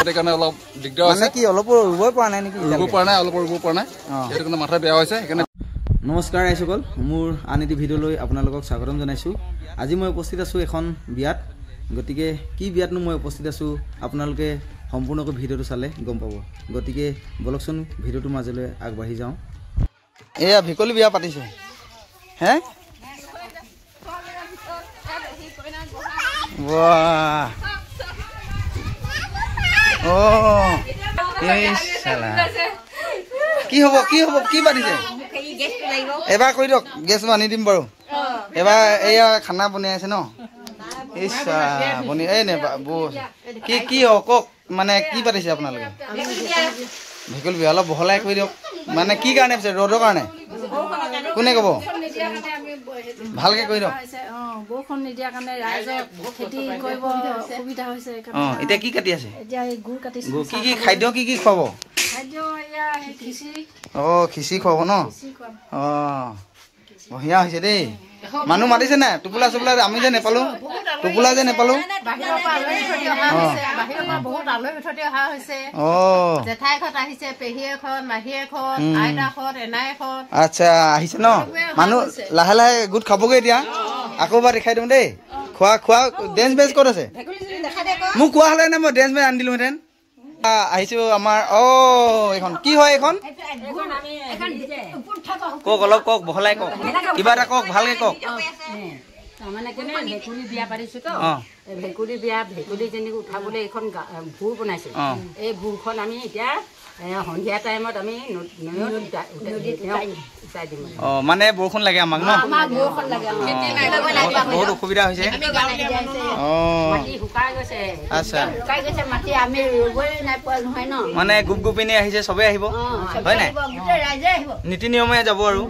সেইকাৰণে অলপ দিগদাৰ আছে কি অলপ ৰুবই পৰা নাই নেকি ৰুব পৰা নাই অলপ ৰুব পৰা নাই সেইটো কাৰণে মাথা বেয়া হৈছে সেইকাৰণে নমস্কাৰ আইসকল মোৰ আন এটি ভিডিঅ'লৈ আপোনালোকক স্বাগতম জনাইছোঁ আজি মই উপস্থিত আছোঁ এখন বিয়াত গতিকে কি বিয়াতনো মই উপস্থিত আছোঁ আপোনালোকে সম্পূৰ্ণকৈ ভিডিঅ'টো চালে গম পাব গতিকে বলকচোন ভিডিঅ'টোৰ মাজলৈ আগবাঢ়ি যাওঁ এয়া ভিকলি বিয়া পাতিছে হে বাহ ও এই সালা কি হ'ব কি পাতিছে এবাৰ কৈ দিয়ক গেছ আনি দিম বাৰু এবাৰ এয়া খানা বনাই আছে ন ইচ্ছা বনি এই নে কি কওক মানে কি পাতিছে আপোনালোকে ভিকল বিয়া অলপ বহলাই কৈ দিয়ক মানে কি কাৰণে পিছে ৰ'দৰ কাৰণে কোনে ক'ব ভালকে কৈ দিয়ক বৰষুণ নিদিয়াৰ কাৰণে ৰাইজৰ খেতি কৰিব অসুবিধা হৈছে এতিয়া কি কাটি আছে এতিয়া এই গুড় কাটিছে কি খাদ্য কি খুৱাব খাদ্য এয়া খিচিৰি খিচিৰি খুৱাব ন বঢ়িয়া হৈছে দেই মানুহ মাতিছে নাই টোপোলা চোপোলা আমি যে নেপালো টোপোলা যে নেপালো বহুত আলহী উঠতি অহা হৈছে জেঠাইহঁত আহিছে পেহীয়েকহঁত মাহীয়েকহঁত আইতাহঁত এনাইহঁত আচ্ছা আহিছে ন মানুহ লাহে লাহে গোট খাবগৈ এতিয়া আকৌ এবাৰ দেখাই দিওঁ দেই খোৱা ডেন্স বেঞ্চ ক'ত আছে মোক কোৱা হ'লে নে মই ডেন্স বেঞ্চ আনি দিলোহেঁতেন আহিছো আমাৰ এইখন কি হয় এইখন কওক অলপ কওক বহলাই কওক কিবা এটা কওক ভালকে কওক মানে কেনে ভেকুলী বিয়া পাতিছো তো ভেকুলী বিয়া ভেকুলী যেনেকৈ উঠাবলৈ এইখন ভূৰ বনাইছো এই ভূৰখন আমি এতিয়া সন্ধিয়া টাইমত আমি মানে বৰষুণ লাগে আমাক ন বহুত অসুবিধা হৈছে মানে গুপ গুপিনী আহিছে চবেই আহিব হয় নাই নীতি নিয়মে যাব আৰু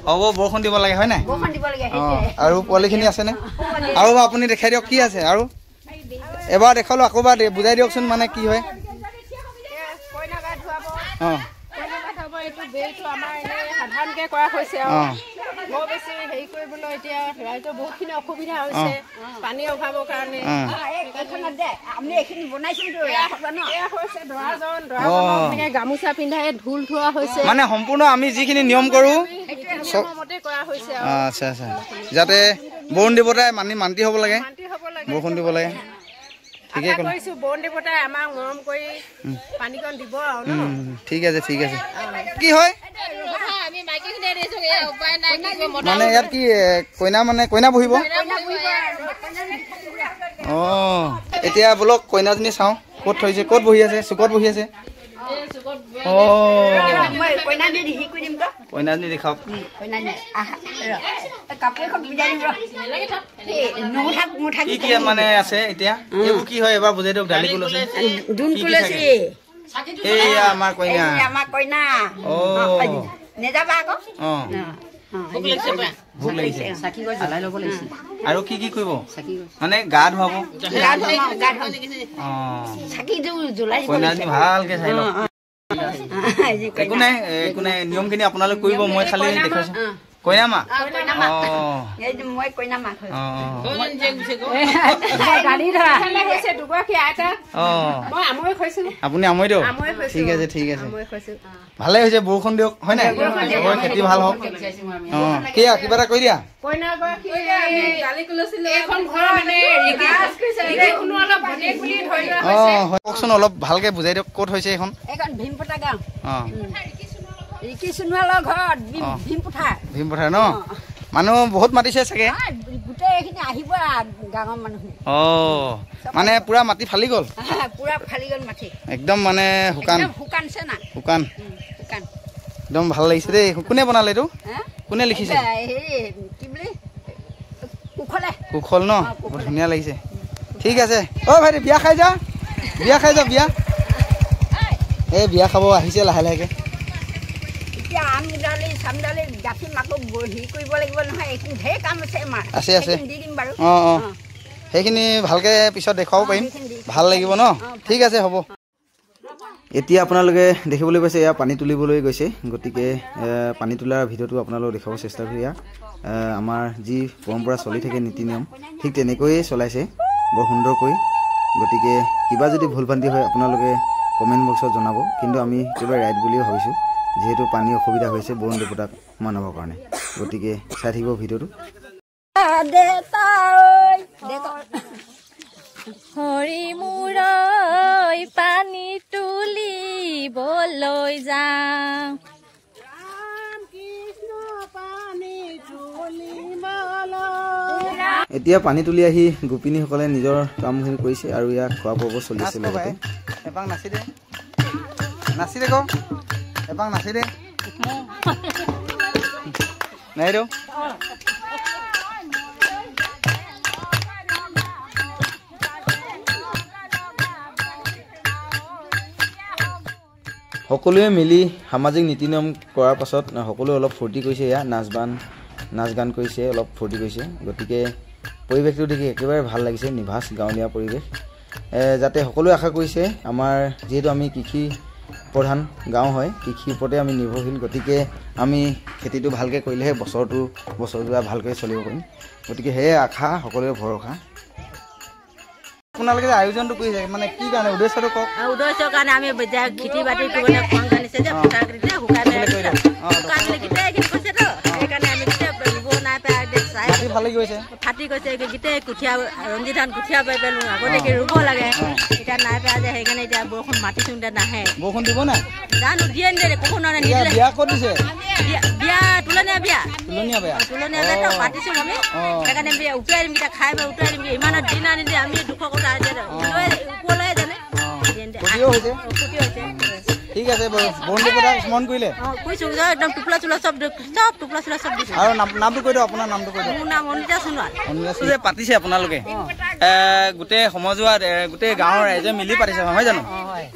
হ'ব বৰষুণ দিব লাগে হয় নাই আৰু পোৱালিখিনি আছেনে আৰু আপুনি দেখাই দিয়ক কি আছে আৰু এবাৰ দেখালো আকৌ এবাৰ বুজাই দিয়কচোন মানে কি হয় সাধাৰণকে কৰা হৈছে বৰ বেছি হেৰি কৰিবলৈ এতিয়া ৰাইজৰ বহুতখিনি অসুবিধা হৈছে পানীৰ অভাৱৰ কাৰণে গামোচা পিন্ধাই ঢোল থোৱা হৈছে মানে সম্পূৰ্ণ আমি যিখিনি নিয়ম কৰো কৰা হৈছে আচ্ছা আচ্ছা যাতে বৰুণ দেৱতাই মান্তি হ'ব লাগে বৰষুণ দিব লাগে ঠিকে কৈছো বৰুণ দেৱতাই আমাক মৰম কৰি পানীকণ দিব ঠিক আছে কি হয় মানে ইয়াত কি কইনা বহিব এতিয়া বোলক কইনাজনী চাওঁ ক'ত থৈছে ক'ত বহি আছে চুকত বহি আছে কইনাজনী দেখাওক কি মানে আছে এতিয়া এইবোৰ কি হয় এবাৰ বুজাই দিয়ক দালি কুল আছে এইয়া আমাৰ কইনা ভোক লাগিছে আৰু কি কৰিব মানে গা ধুৱাব কইনাজনী ভালকে চাই লওক একো নাই নিয়মখিনি আপোনালোকে কৰিব মই খালি দেখাইছো কইনা মা আপুনি আমৈ দিয়ক ঠিক আছে ভালে হৈছে বৰষুণ দিয়ক হয় নাই খেতি ভাল হওক কিবা এটা কৈ দিয়া কওকচোন অলপ ভালকে বুজাই দিয়ক ক'ত হৈছে এইখন ভীমপথা গাঁও ভীমপথাৰ ন মানুহ বহুত মাতিছে চাগে গোটেইখিনি আহিব গাঁৱৰ মানুহ মানে পুৰা মাটি ফালি গ'ল মাটি একদম মানে শুকান একদম ভাল লাগিছে দেই কোনে বনালে এইটো কোনে লিখিছে কুশল ন বৰ ধুনীয়া লাগিছে ঠিক আছে ভাইটি বিয়া খাই যা এই বিয়া খাব আহিছে লাহে লাহেকে আছে সেইখিনি ভালকে পিছত দেখুৱাব পাৰিম ভাল লাগিব ন ঠিক আছে হ'ব এতিয়া আপোনালোকে দেখিবলৈ পাইছে এয়া পানী তুলিবলৈ গৈছে গতিকে পানী তোলাৰ ভিডিঅ'টো আপোনালোকক দেখাব চেষ্টা কৰিয়া আমাৰ যি পৰম্পৰা চলি থাকে নীতি নিয়ম ঠিক তেনেকৈয়ে চলাইছে বৰ সুন্দৰকৈ গতিকে কিবা যদি ভুল ভ্ৰান্তি হয় আপোনালোকে কমেণ্ট বক্সত জনাব কিন্তু আমি একেবাৰে ৰাইট বুলিয়ে ভাবিছোঁ যেহেতু পানী অসুবিধা হৈছে বৰুণ দেৱতাক মানবৰ কাৰণে গতিকে চাই থাকিব ভিডিঅ'টো হৰি মূৰৈ পানী তুলিবলৈ যাওঁ এতিয়া পানী তুলি আহি গোপিনীসকলে নিজৰ কামখিনি কৰিছে আৰু ইয়াক খোৱা পৰ্ব চলি আছে লগতে এপাক নাচি দে ক এপাক নাচি দে নাই দিওঁ সকলোৱে মিলি সামাজিক নীতি নিয়ম কৰাৰ পাছত সকলোৱে অলপ ফূৰ্তি কৰিছে এয়া নাচ গান কৰিছে অলপ ফূৰ্তি কৰিছে গতিকে পৰিৱেশটো দেখি একেবাৰে ভাল লাগিছে নিভাঁজ গাঁৱলীয়া পৰিৱেশ যাতে সকলোৱে আশা কৰিছে আমাৰ যিহেতু আমি কৃষি প্ৰধান গাঁও হয় কৃষিৰ ওপৰতে আমি নিৰ্ভৰশীল গতিকে আমি খেতিটো ভালকৈ কৰিলেহে বছৰটো ভালকৈ চলিব পাৰিম গতিকে সেয়ে আশা সকলোৰে ভৰসা আপোনালোকে যে আয়োজনটো কৰিছে মানে কি কাৰণে উদ্দেশ্যটো কওক উদ্দেশ্যৰ কাৰণে আমি খেতি বাতি কৰিবলৈ খং জানিছে যে পথাৰখিনিতে শুকাই সেইকাৰণে আমি ৰুব নাই পাই ভালে গৈছে ফাটি গৈছে গোটেই কঠীয়া ৰঞ্জি ধান কঠীয়া পাই পেলোঁ আগতীয়াকৈ ৰুব লাগে এতিয়া নাই পাই যে সেইকাৰণে এতিয়া বৰষুণ মাতিছোঁ এতিয়া নাহে বৰষুণ দিব নাই জানো দিয়ে নিদিয়ে ক'ব নোৱাৰে নিদিলে বিয়া ক'ত দিছে বিয়া তোলনীয়া বিয়া পাতিছোঁ আমি সেইকাৰণে উঠাই দিম এতিয়া খাই বা উঠাই দিম ইমানত দিন আনি আমি দুশ কথা ওপৰলৈ জানে ঠিক আছে বৰুণ দেৱতাক স্মৰণ কৰিলে কৈছোঁ একদম টোপলা চোলা চব দিছোঁ আৰু নামটো কৈ দিয়ক আপোনাৰ নামটো কৈ দিয়ক মোৰ নাম অনিতা সোণোৱাল যে পাতিছে আপোনালোকে গোটেই সমজুৱা গোটেই গাঁৱৰ ৰাইজে মিলি পাতিছে নহয় জানো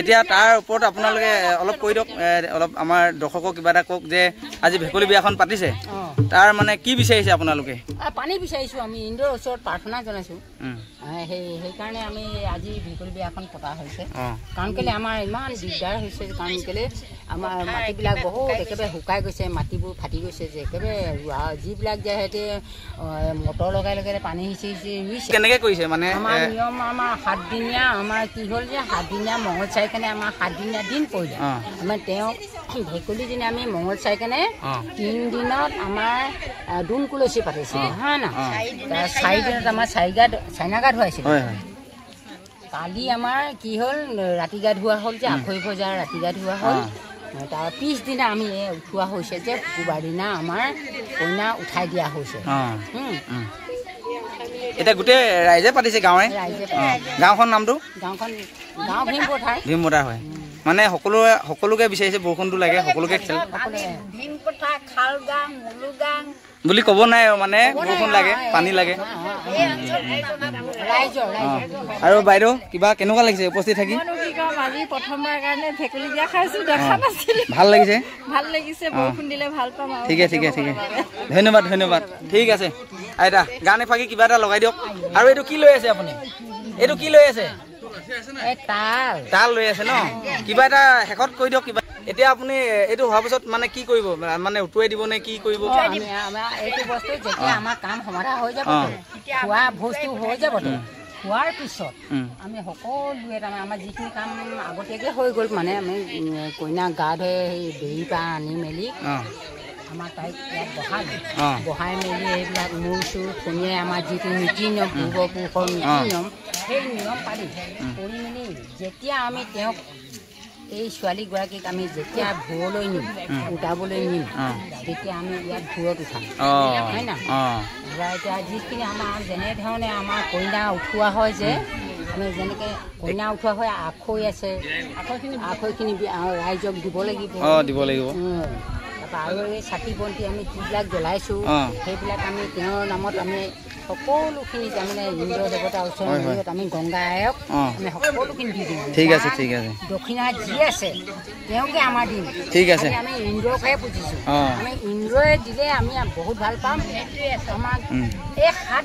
এতিয়া তাৰ ওপৰত আপোনালোকে অলপ কৈ দিয়ক অলপ আমাৰ দৰ্শকক কিবা এটা কওক যে আজি ভেকুলী বিয়াখন পাতিছে তাৰ মানে কি বিচাৰিছে আপোনালোকে পানী বিচাৰিছোঁ আমি ইন্দ্ৰৰ ওচৰত প্ৰাৰ্থনা জনাইছোঁ সেইকাৰণে আমি আজি ভেকুলী বিয়াখন পতা হৈছে কাৰণ কেলৈ আমাৰ ইমান দিগদাৰ হৈছে কাৰণ কেলৈ আমাৰ মাটিবিলাক বহুত একেবাৰে শুকাই গৈছে মাটিবোৰ ফাটি গৈছে যে একেবাৰে যিবিলাক যে সিহঁতে মটৰ লগাই পানী সিঁচি ৰুইছে কেনেকৈ কৰিছে মানে আমাৰ নিয়ম আমাৰ 7 দিনীয়া আমাৰ কি হ'ল যে 7 দিনীয়া মঙল চাই কেনে আমাৰ 7 দিনীয়া দিন পৰিলে আমাৰ তেওঁক ভেকুলী দিনা আমি মঙল চাই কেনে 3 দিনত আমাৰ দোন কুলচী পাতিছিলে হয় না 4 দিনত আমাৰ চাইনা গা ধুৱাইছিলে কালি আমাৰ কি হ'ল ৰাতি গা ধোৱা হ'ল যে আখৈ বজাৰ ৰাতি গা ধোৱা হ'ল তাৰ পিছদিনা আমি উঠোৱা হৈছে যে শুকুৰবাৰ দিনা আমাৰ কইনা উঠাই দিয়া হৈছে এতিয়া গোটেই ৰাইজে পাতিছে গাঁৱে গাঁওখন নামটো গাঁও ভীমপথাৰ হয় মানে সকলোকে বিচাৰিছে বৰষুণটো লাগে সকলোকে খেল ভীমপথাৰ খালগাং মুলুগাং বুলি ক'ব নাই মানে বৰষুণ লাগে পানী লাগে আৰু বাইদেউ কিবা কেনেকুৱা লাগিছে উপস্থিত থাকি আজি প্ৰথমবাৰ কাৰণে ভেকুলী বিয়া খাইছোঁ দেখা নাছিলোঁ ভাল লাগিছে বৰষুণ দিলে ভাল পাম ঠিক আছে ধন্যবাদ ঠিক আছে আইতা গান এফাকি কিবা এটা লগাই দিয়ক আৰু এইটো কি লৈ আছে আপুনি এইটো কি লৈ আছে তাল লৈ আছে ন কিবা এটা শেষত কৈ দিয়ক কিবা এতিয়া আপুনি এইটো হোৱাৰ পিছত মানে কি কৰিব মানে উটুৱাই দিব নে কি কৰিব এইটো বস্তু যেতিয়া আমাৰ কাম সমাধা হৈ যাব খোৱা বস্তু হৈ যাব খোৱাৰ পিছত আমি সকলোৱে তাৰমানে আমাৰ যিখিনি কাম আগতীয়াকৈ হৈ গ'ল মানে আমি কইনাক গা ধুই সেই দেৰিৰ পৰা আনি মেলি আমাৰ তাইক ইয়াত বহাই মেলি এইবিলাক মূৰ চুৰ খুনিয়াই আমাৰ যিটো নীতি নিয়ম পূৰ্বপুৰুষৰ নীতি নিয়ম সেই নিয়ম পালি কৰি মেলি যেতিয়া আমি তেওঁক এই ছোৱালীগৰাকীক আমি যেতিয়া ভূৰলৈ নিম উঠাবলৈ নিম তেতিয়া আমি ইয়াত ভূৰত উঠাম হয় না এতিয়া যিখিনি আমাৰ যেনেধৰণে আমাৰ কইনা উঠোৱা হয় যে আমি যেনেকৈ কইনা উঠোৱা হয় আখৈ আছে আখৈখিনি ৰাইজক দিব লাগিব তাৰপৰা আৰু এই চাকি বন্তি আমি যিবিলাক জ্বলাইছোঁ সেইবিলাক আমি তেওঁৰ নামত আমি সকলোখিনি তাৰমানে ইন্দ্ৰ দেৱতা ওচৰত আমি গংগায়ক আমি সকলোখিনি দি দিম। ঠিক আছে ঠিক আছে। দক্ষিণা যি আছে তেওঁকে আমাৰ দিম। ঠিক আছে। আমি ইন্দ্ৰকহে পুজিছোঁ। আমি ইন্দ্ৰই দিলে আমি বহুত ভাল পাম। আমাক এই 7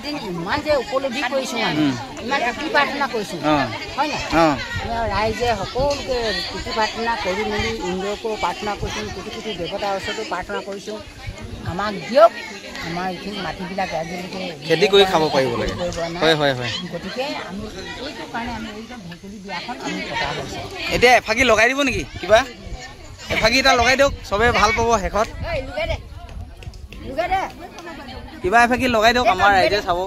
দিন ইমান যে উপলব্ধি কৰিছোঁ আমি ইমান তুতি প্ৰাৰ্থনা কৰিছোঁ হয় নাই? ৰাইজে সকলোকে তুতি প্ৰাৰ্থনা কৰি মেলি ইন্দ্ৰকো প্ৰাৰ্থনা কৰিছোঁ, কোটি কোটি দেৱতাৰ ওচৰতো প্ৰাৰ্থনা কৰিছোঁ আমাক দিয়ক। আমাৰ এইখিনি মাটিবিলাক আজিলৈকে খেতি কৰি খাব পাৰিব লাগে। হয় হয় হয়। গতিকে আমি এইটো কাৰণে আমি এইটো ভেকুলী বিয়াখন আমি পতা হৈছে। এতিয়া এফাকি লগাই দিব নেকি কিবা? এফাকি এটা লগাই দিয়ক, চবে ভাল পাব শেষত। কিবা এফাকি লগাই দিয়ক, আমাৰ ৰাইজে চাব।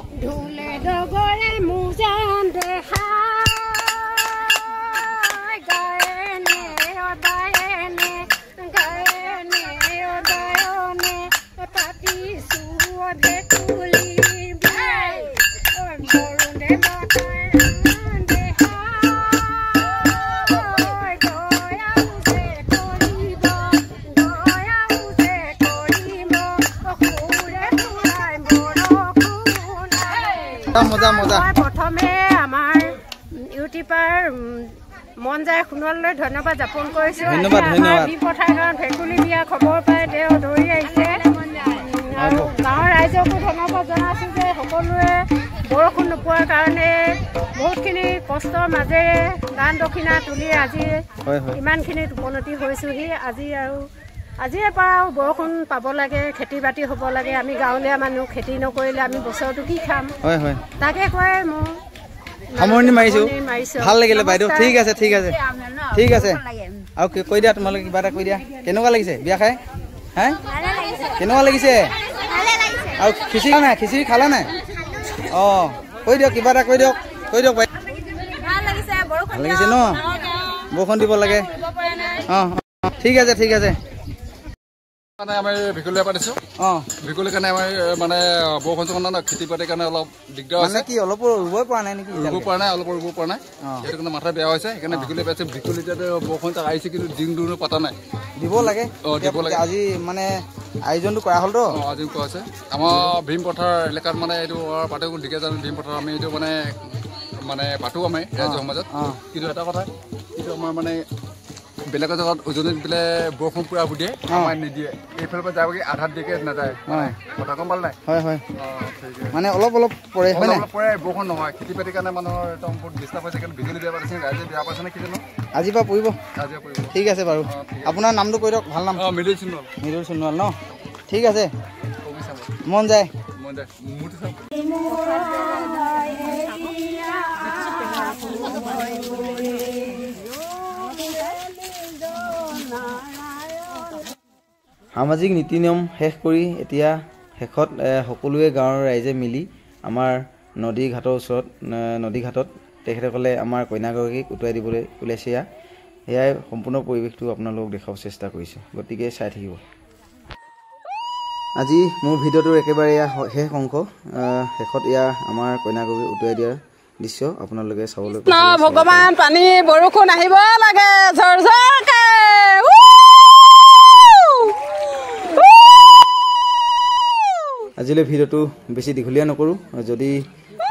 প্ৰথমে আমাৰ ইউটিউবাৰ মন যায় সোণোৱাললৈ ধন্যবাদ জ্ঞাপন কৰিছোঁ। পথাৰ গাঁৱত ভেকুলী বিয়া খবৰ পাই তেওঁ দৌৰি আহিছে আৰু গাঁৱৰ ৰাইজকো ধন্যবাদ জনাইছোঁ যে সকলোৱে বৰষুণ নোপোৱাৰ কাৰণে বহুতখিনি কষ্টৰ মাজেৰে দান দক্ষিণা তুলি আজি ইমানখিনিত উপনীত হৈছোঁহি। আজিৰে পৰা বৰষুণ পাব লাগে, খেতি বাতি হ'ব লাগে। আমি গাঁৱলীয়া মানুহ, খেতি নকৰিলে আমি বছৰটো কি খাম? তাকে কয় মোৰ সামৰণি মাৰিছোঁ। ভাল লাগিলে বাইদেউ। ঠিক আছে ঠিক আছে ঠিক আছে। আৰু কৈ দিয়া, তোমালোকে কিবা এটা কৈ দিয়া। কেনেকুৱা লাগিছে বিয়া খাই? হে কেনেকুৱা লাগিছে? আৰু খিচিৰি নাই? খিচিৰি খালা নাই? অঁ কৈ দিয়ক, কিবা এটা কৈ দিয়ক। বাইদেউ ভাল লাগিছে ন? বৰষুণ দিব লাগে। অঁ ঠিক আছে ঠিক আছে। মানে আমি ভেকুলী পাতিছোঁ। ভেকুলীৰ কাৰণে আমাৰ মানে বৰষুণ চৰষুণ খেতি বাতিৰ কাৰণে অলপ দিগদাৰ হৈছে। কি অলপ ৰুবই পৰা নাই নেকি? ৰুব পৰা নাই, অলপ ৰুব পৰা নাই। সেইটো কাৰণে মাথা বেয়া হৈছে। সেইকাৰণে ভেকুলী পাতিছে। ভেকুলী বৰষুণ আহিছে কিন্তু দিন দূৰ পতা নাই। দিব লাগে। দিব লাগে। আজি মানে আয়োজনটো কৰা হ'লতো। আয়োজন কৰা হৈছে। আমাৰ ভীম পথাৰ এলেকাত মানে এইটো পাতোঁ ঢেকীয়াজান ভীম পথাৰ আমি এইটো মানে পাতোঁ আমি ৰাইজৰ সমাজত। কিন্তু এটা কথা, কিন্তু আমাৰ মানে বেলেগৰ জেগাত উজনিত বোলে বৰষুণ পুৰা বুদিয়ে আমাৰ নিদিয়ে। এইফালৰ পৰা যাবগৈ আধাত দিকে নাযায়। কথা গম পালে নাই? হয় হয়। মানে অলপ অলপ পৰে হয় নাই? পৰে, বৰষুণ নহয়। খেতি বাতিৰ কাৰণে মানুহৰ একদম বহুত ডিষ্টাৰ্ব হৈছে। কিন্তু ভেকুলী বিয়া পাতিছে, ৰাইজে বেয়া পাইছে নে কি জানো? আজিৰ পৰা পৰিব। ঠিক আছে বাৰু। আপোনাৰ নামটো কৈ দিয়ক। ভাল নাম? মৃদুল সোণোৱাল। মৃদুল সোণোৱাল ন? ঠিক আছে। মন যায়। সামাজিক নীতি নিয়ম শেষ কৰি এতিয়া শেষত সকলোৱে গাঁৱৰ ৰাইজে মিলি আমাৰ নদী ঘাটত তেখেতসকলে আমাৰ কইনাগৰাকীক উটুৱাই দিবলৈ ওলাইছে। সেয়াই সম্পূৰ্ণ পৰিৱেশটো আপোনালোকক দেখাব চেষ্টা কৰিছোঁ। গতিকে চাই থাকিব। আজি মোৰ ভিডিঅ'টোৰ একেবাৰে শেষ অংশ। শেষত আমাৰ কইনাগৰাকীক উটুৱাই দিয়াৰ দৃশ্য আপোনালোকে চাবলৈ পাইছে। ভগৱান পানী বৰষুণ আহিব লাগে ঝৰঝৰকে। আজিলৈ ভিডিঅ'টো বেছি দীঘলীয়া নকৰোঁ। যদি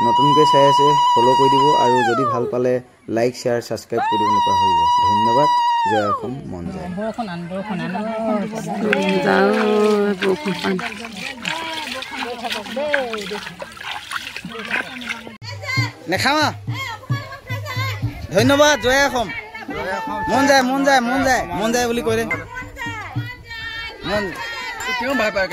নতুনকৈ চাই আছে ফ'ল' কৰি দিব আৰু যদি ভাল পালে লাইক শ্বেয়াৰ ছাবস্ক্ৰাইব কৰি দিব নাপাহৰিব। ধন্যবাদ। জয় অসম। মন যায়। নেখামা। ধন্যবাদ। জয় অসম। মন যায় মন যায় মন যায় মন যায় বুলি কৈ দে। মন ভাল পায়